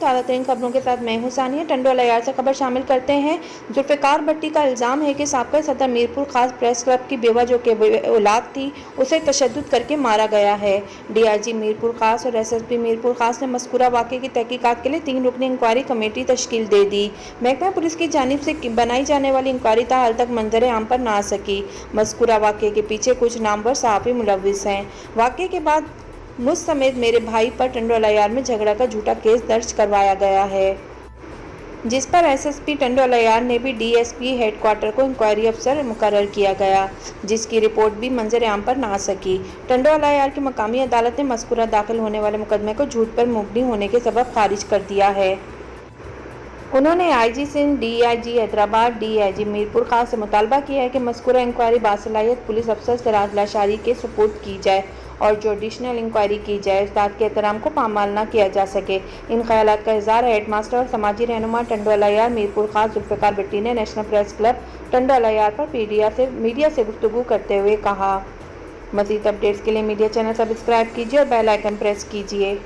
ताज़ा तरीन खबरों के साथ मैं हूं सानिया। टंडो अलायार से खबर शामिल करते हैं। जुल्फ़िकार भट्टी का इल्ज़ाम है कि साबका सदर मीरपुर खास प्रेस क्लब की बेवा जो कि औलाद थी उसे तशद्दुद करके मारा गया है। डीआईजी मीरपुर खास और एसएसपी मीरपुर खास ने मज़कूरा वाक़े की तहकीकात के लिए 3 रुकनी इंक्वायरी कमेटी तश्कील दे दी। महकमा पुलिस की जानिब से बनाई जाने वाली इंक्वायरी ताहाल तक मंजर आम पर ना आ सकी। मज़कूरा वाक़े के पीछे कुछ नामवर सहाफ़ी मुलव्विस हैं। वाक़े के बाद मुझ समेत मेरे भाई पर टंडो अलायार में झगड़ा का झूठा केस दर्ज करवाया गया है, जिस पर एसएसपी टंडो अलायार ने भी डीएसपी हेडक्वार्टर को इंक्वायरी अफसर मुकर्रर किया गया, जिसकी रिपोर्ट भी मंजर आम पर ना आ सकी। टंडो अलायार की मकामी अदालत ने मज़कूरा दाखिल होने वाले मुकदमे को झूठ पर मुबनी होने के सबब खारिज कर दिया है। उन्होंने IG Sindh, DIG Hyderabad, DIG Mirpur Khas से मुतालबा किया है कि मज़कूरा इंक्वायरी बासलाहियत पुलिस अफसर सिराज लाशारी के सुपुर्द की जाए और जुडिशनल इंक्वायरी की जाए। उस्ताद के एहतराम को पामाल न किया जा सके। इन ख्यालात का इज़हार हेडमास्टर और समाजी रहनुमा टंडो अलायार मीरपुर खास जुल्फ़िकार भट्टी ने national press club Tando Allahyar पर मीडिया से गुफ्तगू करते हुए कहा। मज़ीद अपडेट्स के लिए मीडिया चैनल सब्सक्राइब कीजिए और बेल आइकन प्रेस कीजिए।